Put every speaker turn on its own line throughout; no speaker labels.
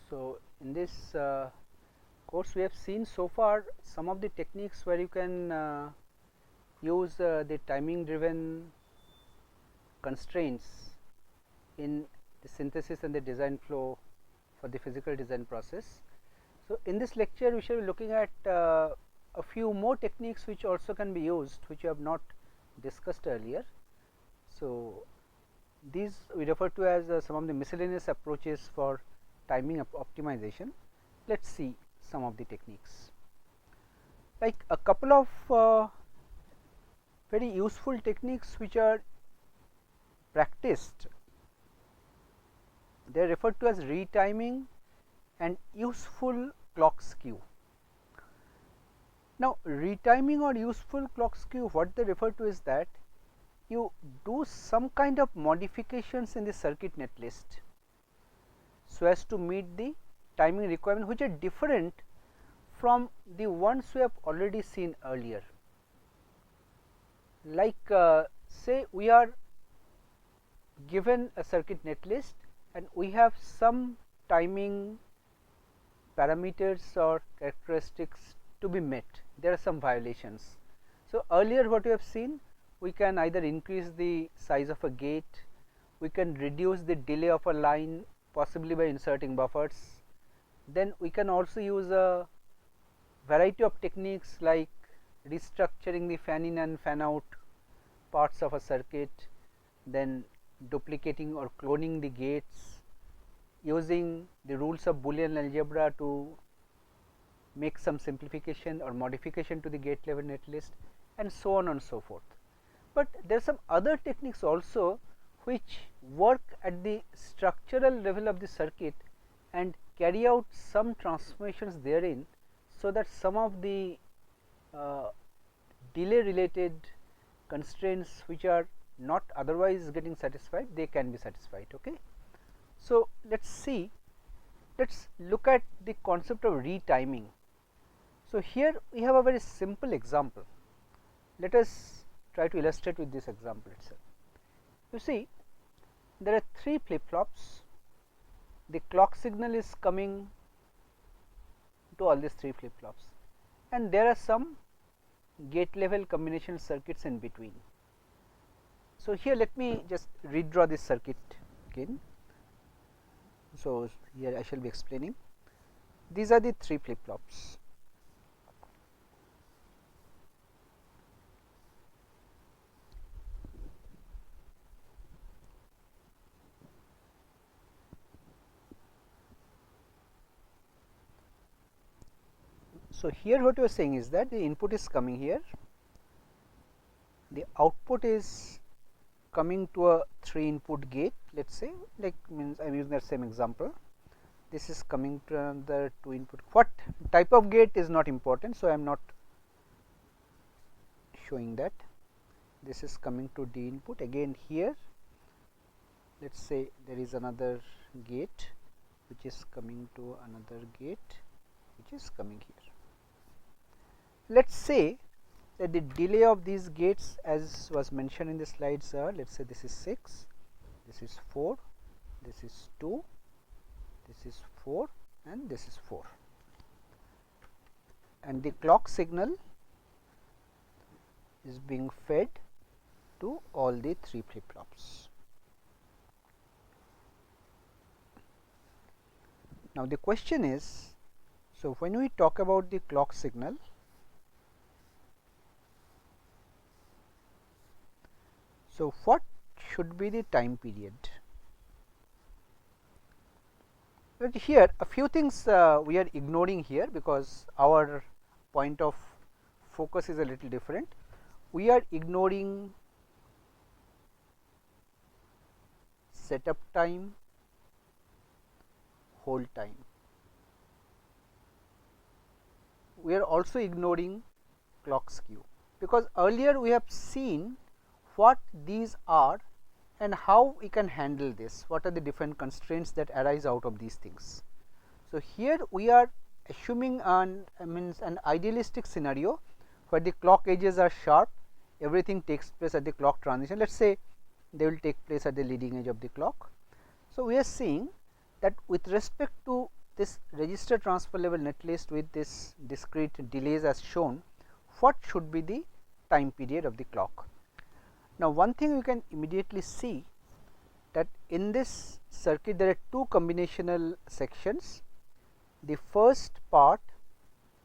So, in this course we have seen so far some of the techniques where you can use the timing driven constraints in the synthesis and the design flow for the physical design process. So, in this lecture we shall be looking at a few more techniques which also can be used, which we have not discussed earlier. So, these we refer to as some of the miscellaneous approaches for timing optimization. Let us see some of the techniques. Like a couple of very useful techniques which are practiced, they are referred to as retiming and useful clock skew. Now, retiming or useful clock skew, what they refer to is that you do some kind of modifications in the circuit netlist so as to meet the timing requirement, which are different from the ones we have already seen earlier. Like say we are given a circuit netlist and we have some timing parameters or characteristics to be met. There are some violations. So, earlier what we have seen, we can either increase the size of a gate, we can reduce the delay of a line possibly by inserting buffers. Then we can also use a variety of techniques like restructuring the fan in and fan out parts of a circuit, then duplicating or cloning the gates, using the rules of Boolean algebra to make some simplification or modification to the gate level netlist, and so on and so forth. But there are some other techniques also which work at the structural level of the circuit and carry out some transformations therein, so that some of the delay related constraints which are not otherwise getting satisfied, they can be satisfied. Okay. So, let us see, let us look at the concept of retiming. So, here we have a very simple example. Let us try to illustrate with this example itself. You see, there are 3 flip flops, the clock signal is coming to all these 3 flip flops, and there are some gate level combination circuits in between. So, here let me just redraw this circuit again. So, here I shall be explaining. These are the 3 flip flops. So, here what you are saying is that the input is coming here, the output is coming to a 3 input gate, let us say, like means I am using that same example. This is coming to another 2 input. What type of gate is not important, so I am not showing that. This is coming to D input. Again here, let us say there is another gate which is coming to another gate which is coming here. Let us say that the delay of these gates, as was mentioned in the slides, are, let us say this is 6, this is 4, this is 2, this is 4, and this is 4, and the clock signal is being fed to all the 3 flip flops. Now, the question is, so when we talk about the clock signal, so what should be the time period? But here a few things we are ignoring here, because our point of focus is a little different. We are ignoring setup time, hold time. We are also ignoring clock skew, because earlier we have seen what these are and how we can handle this, what are the different constraints that arise out of these things. So, here we are assuming an idealistic scenario where the clock edges are sharp, everything takes place at the clock transition. Let us say they will take place at the leading edge of the clock. So, we are seeing that with respect to this register transfer level netlist with this discrete delays as shown, what should be the time period of the clock? Now, one thing you can immediately see that in this circuit there are two combinational sections. The first part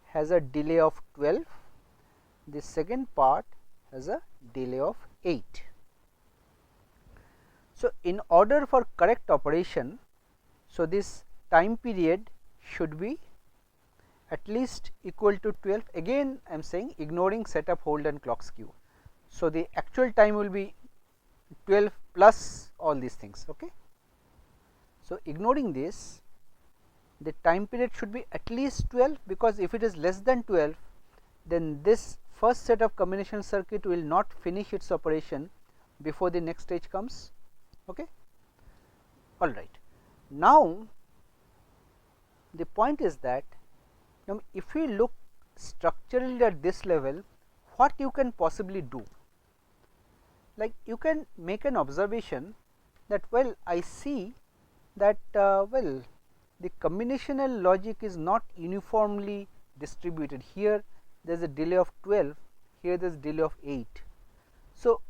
has a delay of 12, the second part has a delay of 8. So, in order for correct operation, so this time period should be at least equal to 12. Again I am saying ignoring setup, hold and clock skew. So, the actual time will be 12 plus all these things. Okay. So, ignoring this, the time period should be at least 12, because if it is less than 12, then this first set of combination circuit will not finish its operation before the next stage comes. Okay. All right. Now, the point is that now if we look structurally at this level, what you can possibly do? Like you can make an observation that, well, I see that well, the combinational logic is not uniformly distributed. Here there is a delay of 12, here there is delay of 8. So,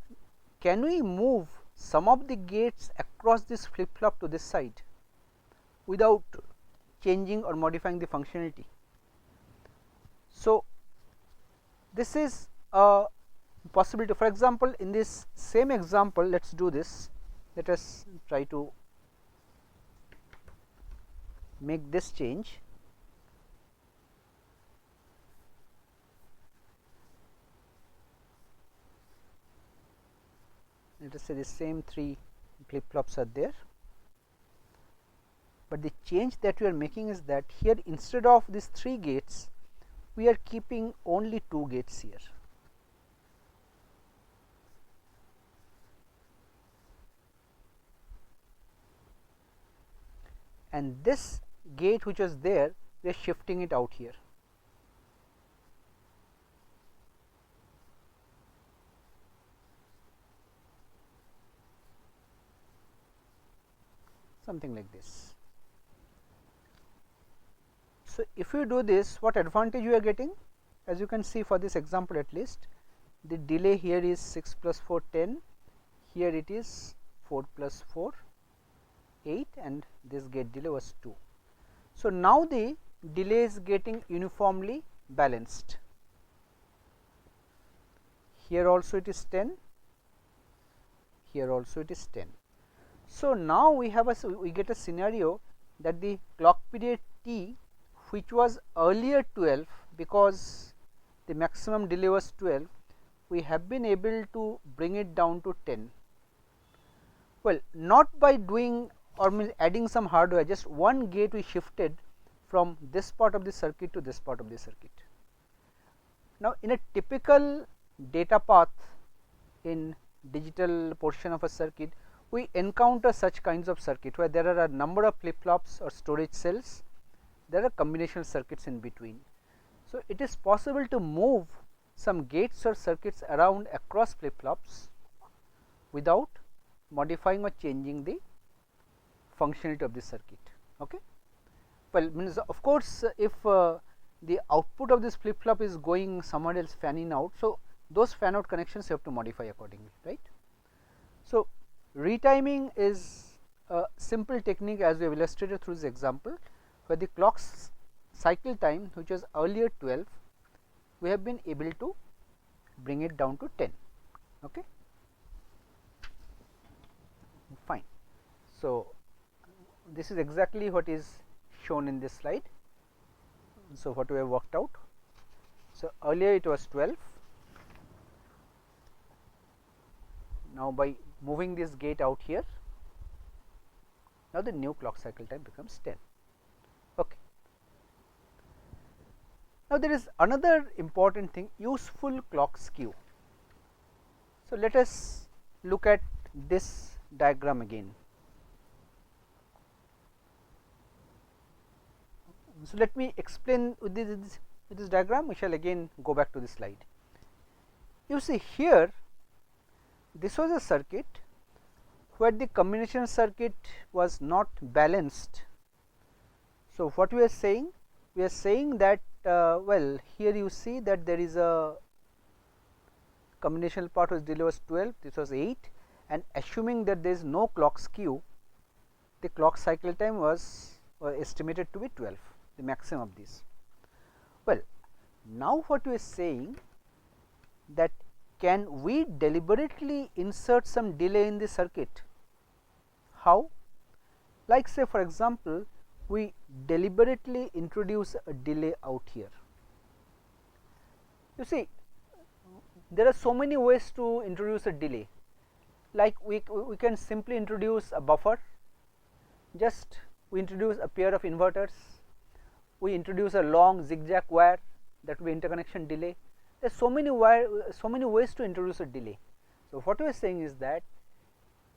can we move some of the gates across this flip flop to this side without changing or modifying the functionality? So, this is a possibility. For example, in this same example, let us do this. Let us try to make this change. Let us say the same 3 flip flops are there, but the change that we are making is that here instead of these 3 gates, we are keeping only 2 gates here. And this gate which was there, we are shifting it out here. Something like this. So, if you do this, what advantage you are getting? As you can see for this example at least, the delay here is 6 plus 4 10, here it is 4 plus 4 8, and this gate delay was 2. So, now the delay is getting uniformly balanced. Here also it is 10, here also it is 10. So, now we have we get a scenario that the clock period T, which was earlier 12 because the maximum delay was 12, we have been able to bring it down to 10. Well, not by doing or adding some hardware, just one gate we shifted from this part of the circuit to this part of the circuit. Now, in a typical data path in digital portion of a circuit, we encounter such kinds of circuit where there are a number of flip flops or storage cells, there are combinational circuits in between. So, it is possible to move some gates or circuits around across flip flops without modifying or changing the functionality of the circuit. Okay. Well, means of course, if the output of this flip flop is going somewhere else, fanning out, so those fan out connections you have to modify accordingly, right. So, retiming is a simple technique as we have illustrated through this example, where the clock's cycle time, which was earlier 12, we have been able to bring it down to 10. Okay. Fine. So, this is exactly what is shown in this slide. So, what we have worked out. So, earlier it was 12. Now, by moving this gate out here, now the new clock cycle time becomes 10. Okay. Now, there is another important thing, useful clock skew. So, let us look at this diagram again. So, let me explain with this diagram. We shall again go back to the slide. You see here, this was a circuit where the combination circuit was not balanced. So, what we are saying? We are saying that well, here you see that there is a combinational part was delay was 12, this was 8, and assuming that there is no clock skew, the clock cycle time was estimated to be 12, the maximum of this. Well, now what we are saying that can we deliberately insert some delay in the circuit? How? Like say for example, we deliberately introduce a delay out here. You see, there are so many ways to introduce a delay. Like we can simply introduce a buffer, just we introduce a pair of inverters, we introduce a long zigzag wire, that will be interconnection delay. There are so many ways to introduce a delay. So, what we are saying is that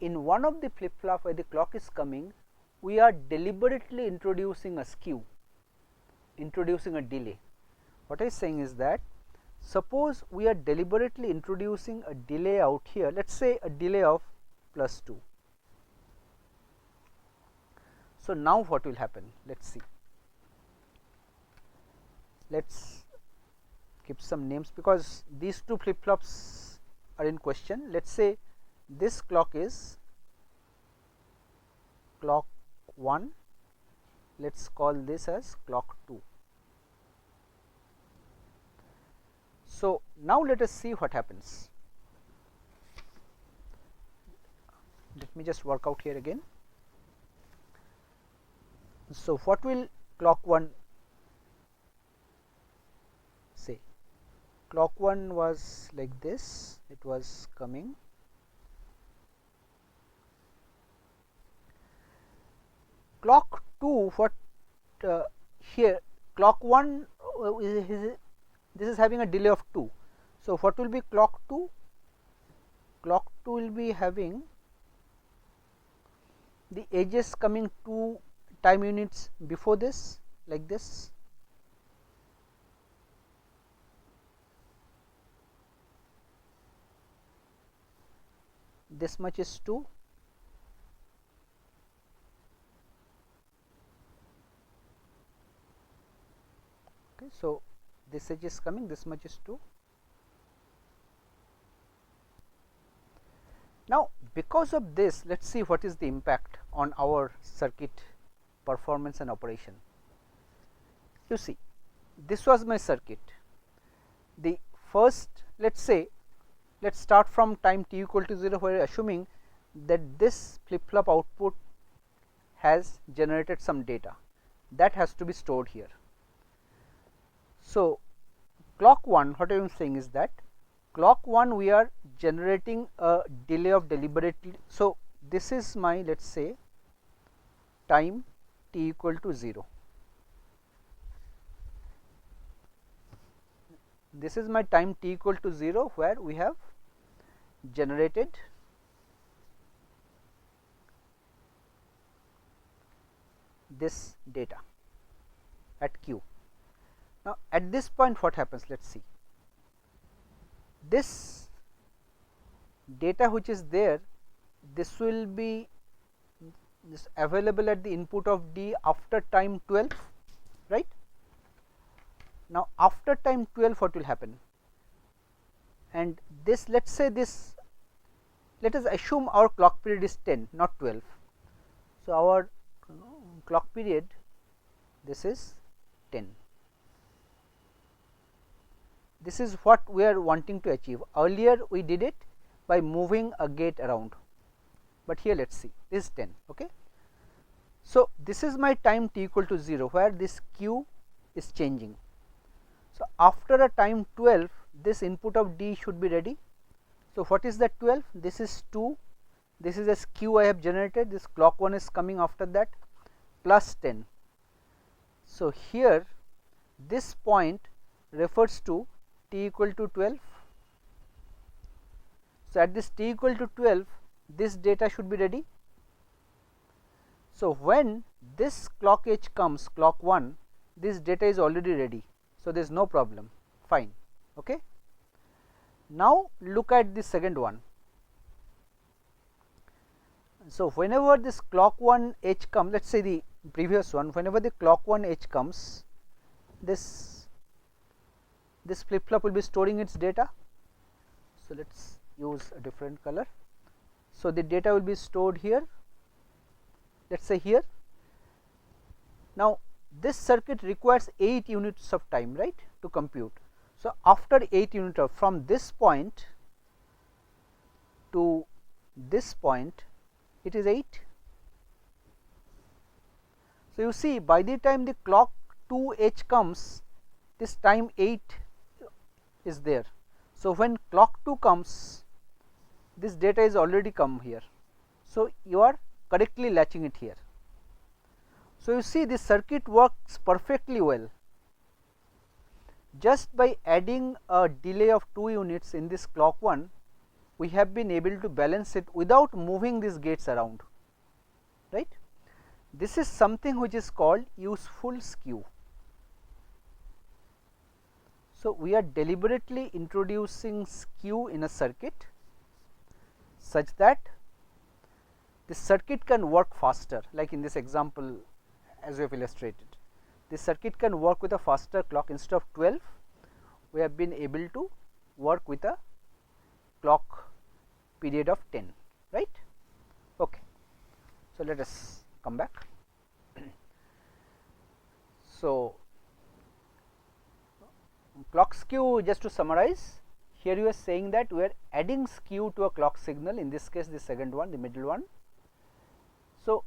in one of the flip flop where the clock is coming, we are deliberately introducing a skew, introducing a delay. What I am saying is that suppose we are deliberately introducing a delay out here, let us say a delay of +2. So, now what will happen? Let us see. Let us keep some names because these two flip flops are in question. Let us say this clock is clock 1, let us call this as clock 2. So, now let us see what happens. Let me just work out here again. So, what will clock 1 say? Clock 1 was like this, it was coming. Clock 2, what here clock 1 this is having a delay of 2. So, what will be clock 2? Clock 2 will be having the edges coming 2 time units before this, like this. This much is 2. Okay, so this edge is coming, this much is 2. Now, because of this, let us see what is the impact on our circuit performance and operation. You see, this was my circuit. The first, let us say, let us start from time t equal to 0, where assuming that this flip flop output has generated some data that has to be stored here. So, clock 1, what I am saying is that clock 1 we are generating a delay of deliberately. So, this is my, let us say, time t equal to 0. This is my time t equal to 0, where we have generated this data at q. Now, at this point what happens? Let us see. This data which is there, this will be available at the input of D after time 12, right. Now, after time 12 what will happen? And this, let us say this, let us assume our clock period is 10, not 12. So, our clock period, this is 10. This is what we are wanting to achieve. Earlier we did it by moving a gate around, but here let us see, this is 10. Okay. So, this is my time t equal to 0, where this q is changing. So, after a time 12, this input of D should be ready. So, what is that 12? This is 2, this is a skew I have generated, this clock 1 is coming after that, plus 10. So, here this point refers to t equal to 12. So, at this t equal to 12, this data should be ready. So, when this clock edge comes, clock 1, this data is already ready. So, there is no problem, fine. Okay. Now, look at the second one. So, whenever this clock 1 edge comes, let us say previous one, whenever the clock 1 edge comes, this flip flop will be storing its data. So let us use a different color. So the data will be stored here, let us say here. Now this circuit requires 8 units of time, right, to compute. So after 8 units of, from this point to this point, it is 8. So you see, by the time the clock 2 edge comes, this time 8 is there. So when clock 2 comes, this data is already come here. So you are correctly latching it here. So you see, this circuit works perfectly well. Just by adding a delay of 2 units in this clock 1, we have been able to balance it without moving these gates around, right. This is something which is called useful skew. So we are deliberately introducing skew in a circuit such that the circuit can work faster, like in this example as we have illustrated. This circuit can work with a faster clock. Instead of 12, we have been able to work with a clock period of 10, right. Okay. So let us come back. So clock skew, just to summarize, here you are saying that we are adding skew to a clock signal, in this case the second one, the middle one. So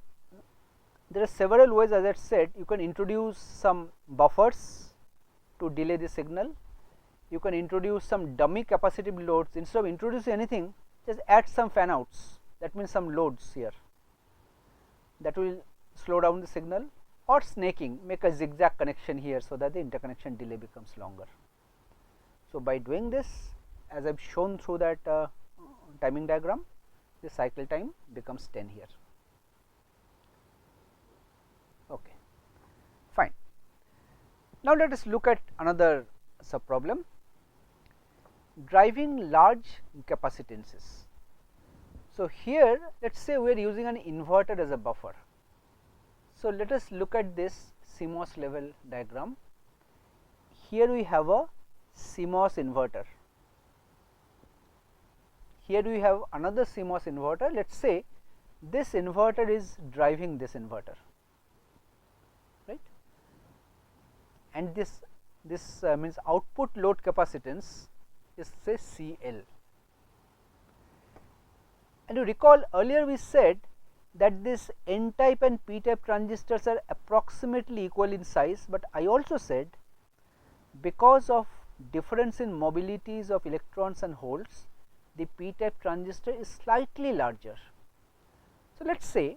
there are several ways, as I said. You can introduce some buffers to delay the signal. You can introduce some dummy capacitive loads. Instead of introducing anything, just add some fan outs, that means some loads here, that will slow down the signal. Or snaking, make a zigzag connection here, so that the interconnection delay becomes longer. So by doing this, as I have shown through that timing diagram, the cycle time becomes 10 here. Okay, fine. Now let us look at another sub problem, driving large capacitances. So here let us say we are using an inverter as a buffer. So let us look at this CMOS level diagram. Here we have a CMOS inverter. Here we have another CMOS inverter. Let us say this inverter is driving this inverter, right, and this means output load capacitance is, say, CL. And you recall earlier we said that this N type and P type transistors are approximately equal in size, but I also said because of difference in mobilities of electrons and holes, the P type transistor is slightly larger. So let us say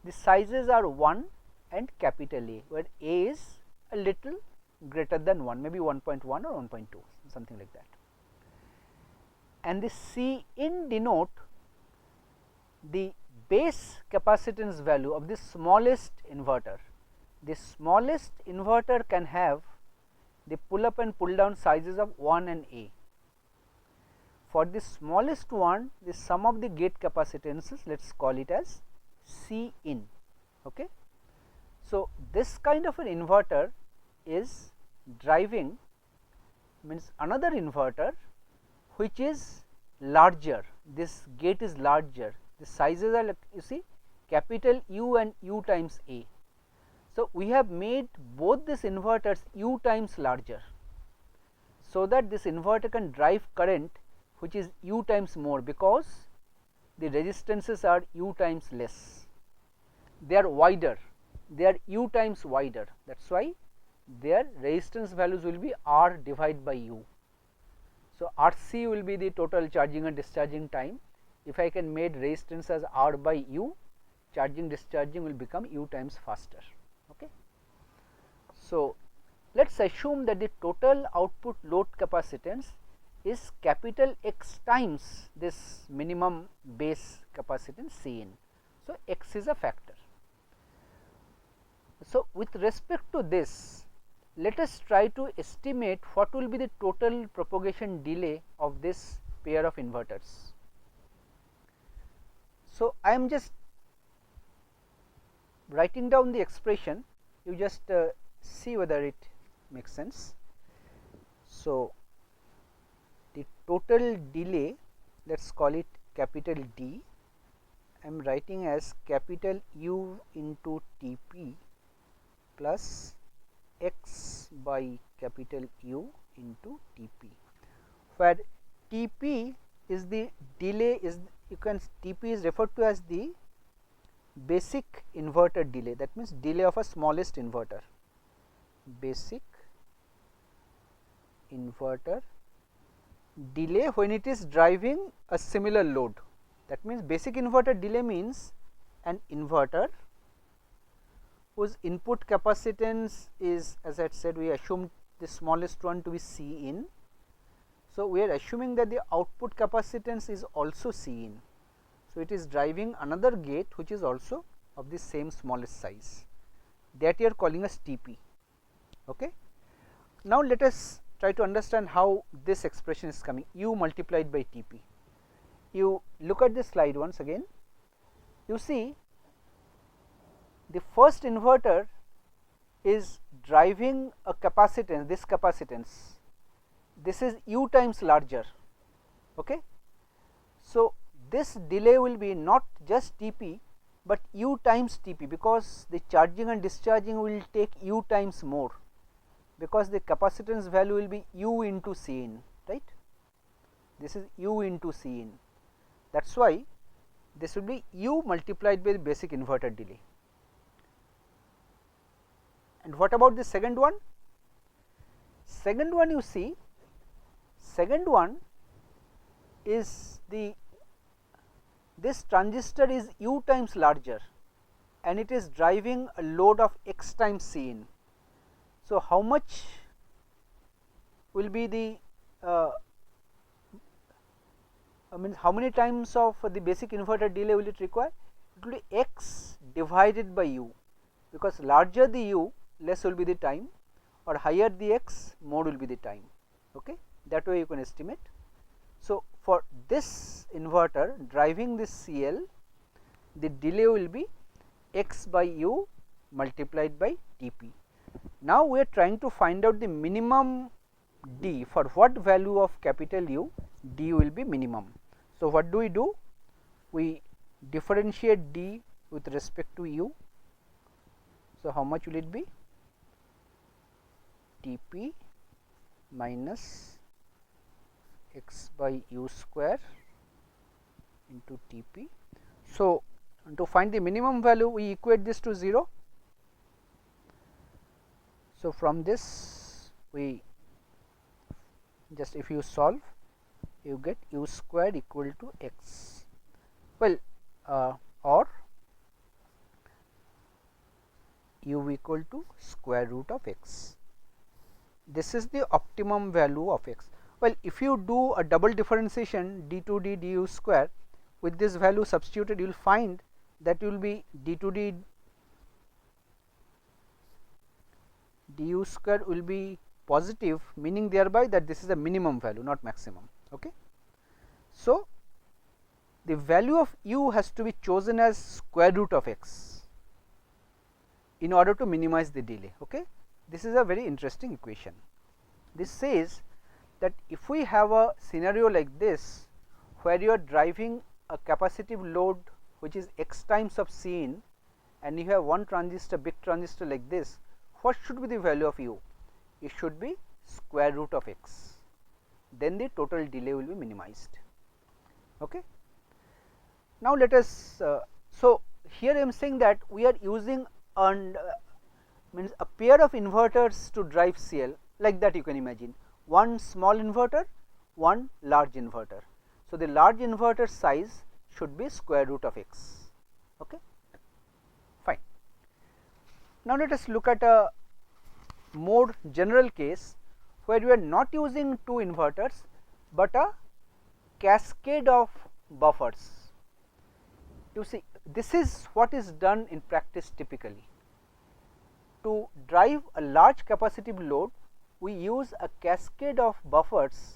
the sizes are 1 and capital A, where A is a little greater than 1, maybe 1.1 or 1.2, something like that. And the C in denote the base capacitance value of the smallest inverter. The smallest inverter can have the pull up and pull down sizes of 1 and A. For the smallest one, the sum of the gate capacitances, let us call it as C in. Okay. So this kind of an inverter is driving, means another inverter which is larger, this gate is larger, the sizes are, like you see, capital U and U times A. So we have made both these inverters U times larger, so that this inverter can drive current which is U times more, because the resistances are U times less, they are wider, they are U times wider, that is why their resistance values will be R divided by U. So RC will be the total charging and discharging time. If I can make resistance as R by U, charging discharging will become U times faster. Okay. So let us assume that the total output load capacitance is capital X times this minimum base capacitance C in. So X is a factor. So with respect to this, let us try to estimate what will be the total propagation delay of this pair of inverters. So I am just writing down the expression, you just see whether it makes sense. So, the total delay, let us call it capital D, I am writing as capital U into Tp plus x by capital U into Tp, where Tp is the delay, is you can Tp is referred to as the basic inverter delay, that means delay of a smallest inverter, basic inverter delay when it is driving a similar load. That means basic inverter delay means an inverter whose input capacitance is, as I had said, we assumed the smallest one to be C in. So, we are assuming that the output capacitance is also C in. So, it is driving another gate which is also of the same smallest size, that you are calling as Tp. Okay. Now, let us try to understand how this expression is coming, U multiplied by Tp. You look at this slide once again, you see the first inverter is driving a capacitance, this capacitance, this is U times larger. Okay. So, this delay will be not just Tp, but U times Tp, because the charging and discharging will take U times more, because the capacitance value will be U into C in, right. This is U into C in, that is why this will be U multiplied by the basic inverter delay. And what about the second one? Second one, you see, second one is this transistor is U times larger and it is driving a load of X times C in. So, how much will be the how many times of the basic inverter delay will it require? It will be X divided by U, because larger the U, less will be the time, or higher the X, more will be the time. Okay. That way you can estimate. So, for this inverter driving this CL, the delay will be X by U multiplied by Tp. Now, we are trying to find out the minimum D, for what value of capital U D will be minimum. So, what do? We differentiate D with respect to U. So, how much will it be? Tp minus X by U square into Tp. So, to find the minimum value, we equate this to 0. So, from this we just, if you solve, you get U square equal to X, well, or U equal to square root of X. This is the optimum value of X. Well, if you do a double differentiation d2d du square, with this value substituted, you will find that you will be d2d du square will be positive, meaning thereby that this is a minimum value, not maximum. Okay. So, the value of U has to be chosen as square root of X in order to minimize the delay. Okay. This is a very interesting equation. This says that if we have a scenario like this, where you are driving a capacitive load which is X times of C in, and you have one transistor, big transistor like this, what should be the value of U? It should be square root of X, then the total delay will be minimized. Okay. Now, let us, so here I am saying that we are using means a pair of inverters to drive CL, like that you can imagine, one small inverter, one large inverter. So, the large inverter size should be square root of X. Okay. Fine. Now, let us look at a more general case where we are not using two inverters, but a cascade of buffers. You see, this is what is done in practice typically. To drive a large capacitive load, we use a cascade of buffers.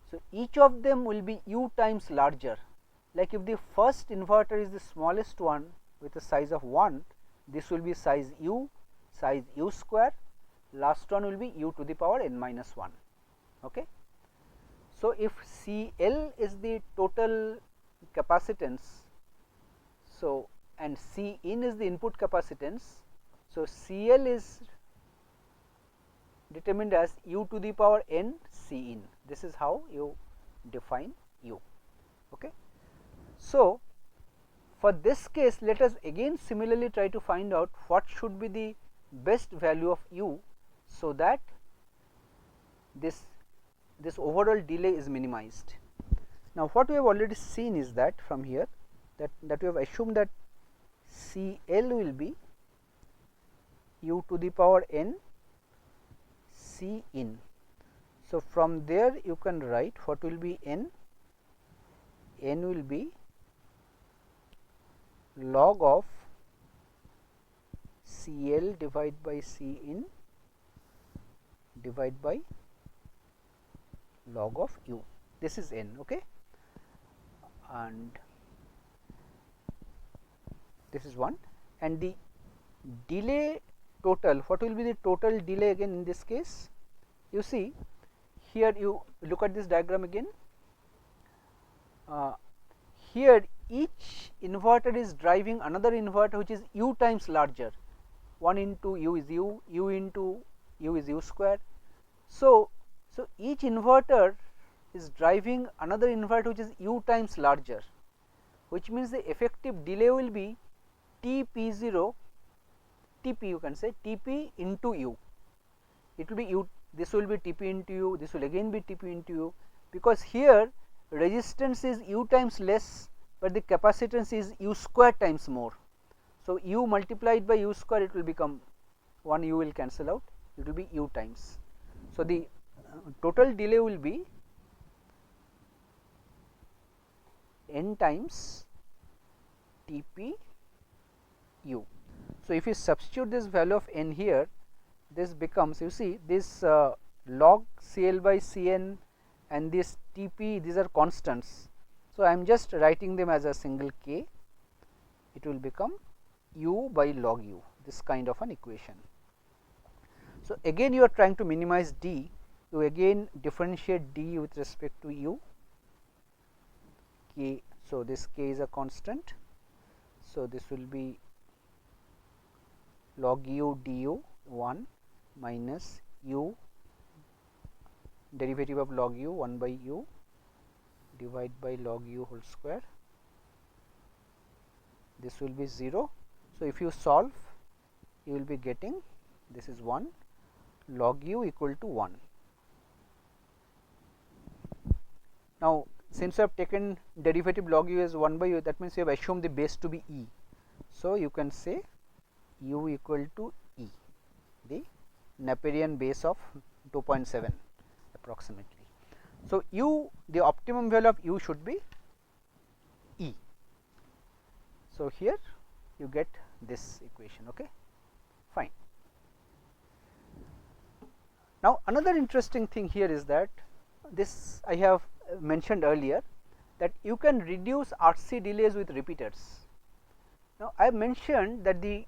So, each of them will be U times larger. Like if the first inverter is the smallest one with a size of 1, this will be size u square, last one will be u to the power n minus 1. Okay. So, if CL is the total capacitance, so and C in is the input capacitance, so CL is determined as u to the power n C in. This is how you define u. Okay. So, for this case, let us again similarly try to find out what should be the best value of u, so that this overall delay is minimized. Now, what we have already seen is that from here that we have assumed that CL will be u to the power n C in. So, from there you can write what will be n will be log of CL divided by C in divided by log of u. This is n. Okay. And this is 1, and the delay total, what will be the total delay again in this case? You see here, you look at this diagram again. Here each inverter is driving another inverter which is u times larger. 1 into u is u, u into u is u square. So, each inverter is driving another inverter which is u times larger, which means the effective delay will be Tp0, Tp you can say Tp into u. It will be u, this will be Tp into u, this will again be Tp into u, because here resistance is u times less, but the capacitance is u square times more. So, u multiplied by u square, it will become 1 u will cancel out, it will be u times. So, the total delay will be n times Tp u. So, if you substitute this value of n here, this becomes, you see this log CL by Cn and this Tp, these are constants. So, I am just writing them as a single k, it will become u by log u, this kind of an equation. So, again you are trying to minimize d, you again differentiate d with respect to u, k. So, this k is a constant. So, this will be log u du 1 minus u derivative of log u 1 by u divided by log u whole square. This will be 0. So, if you solve, you will be getting this is 1 log u equal to 1. Now, since you have taken derivative log u as 1 by u, that means you have assumed the base to be e. So, you can say u equal to e, the Napierian base of 2.7 approximately. So, u, the optimum value of u should be e. So, here you get this equation. Okay, fine. Now, another interesting thing here is that this I have mentioned earlier, that you can reduce RC delays with repeaters. Now, I have mentioned that the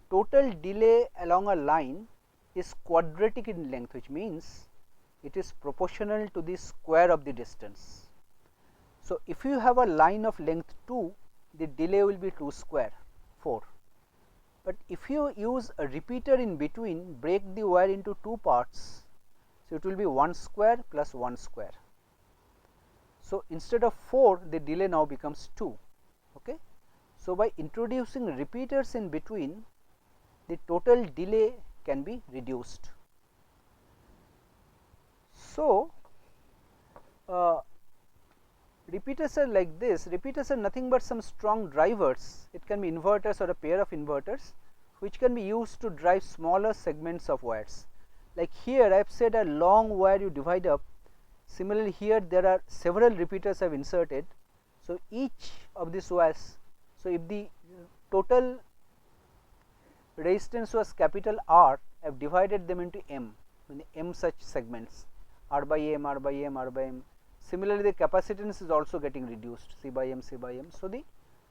total delay along a line is quadratic in length, which means it is proportional to the square of the distance. So, if you have a line of length 2, the delay will be 2 square 4, but if you use a repeater in between, break the wire into 2 parts, so it will be 1 square plus 1 square. So, instead of 4, the delay now becomes 2. Okay. So, by introducing repeaters in between, the total delay can be reduced. So, repeaters are like this. Repeaters are nothing but some strong drivers. It can be inverters or a pair of inverters, which can be used to drive smaller segments of wires. Like here I have said a long wire you divide up. Similarly, here there are several repeaters I have inserted. So, each of these wires, so if the total resistance was capital R, I have divided them into m such segments, R by m, R by m, R by m. Similarly, the capacitance is also getting reduced, C by m, C by m. So, the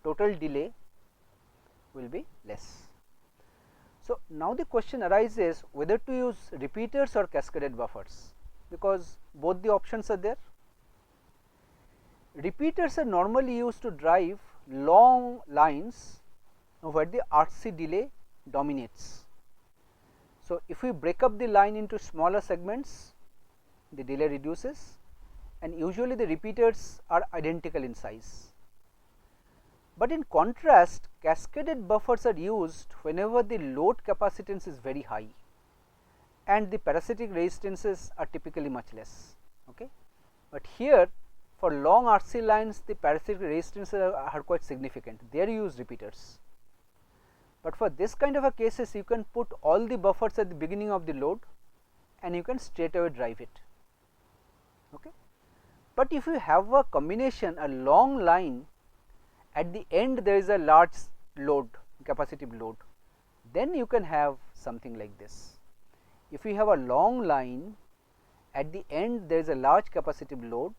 total delay will be less. So now the question arises whether to use repeaters or cascaded buffers, because both the options are there. Repeaters are normally used to drive long lines where the RC delay dominates. So if we break up the line into smaller segments, the delay reduces, and usually the repeaters are identical in size. But in contrast, cascaded buffers are used whenever the load capacitance is very high and the parasitic resistances are typically much less. Okay? But here, for long RC lines, the parasitic resistances are quite significant. There you use repeaters. But for this kind of a cases, you can put all the buffers at the beginning of the load and you can straight away drive it. Okay? But if you have a combination, a long line, at the end there is a large load, capacitive load, then you can have something like this. If you have a long line, at the end there is a large capacitive load,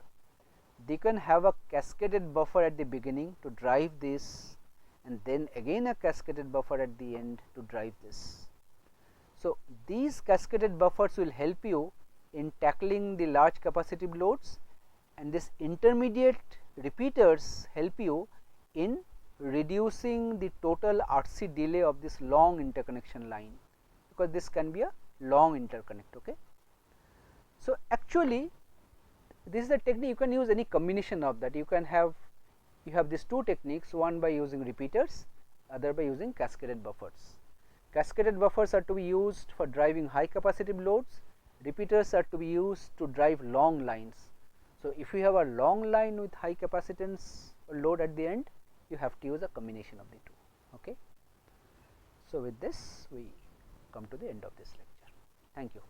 they can have a cascaded buffer at the beginning to drive this, and then again a cascaded buffer at the end to drive this. So these cascaded buffers will help you in tackling the large capacitive loads, and this intermediate repeaters help you in reducing the total RC delay of this long interconnection line, because this can be a long interconnect. Okay? So actually this is the technique, you can use any combination of that. You have these two techniques, one by using repeaters, other by using cascaded buffers. Cascaded buffers are to be used for driving high capacitive loads, repeaters are to be used to drive long lines. So if you have a long line with high capacitance load at the end, you have to use a combination of the two. Okay? So with this we come to the end of this lecture. Thank you.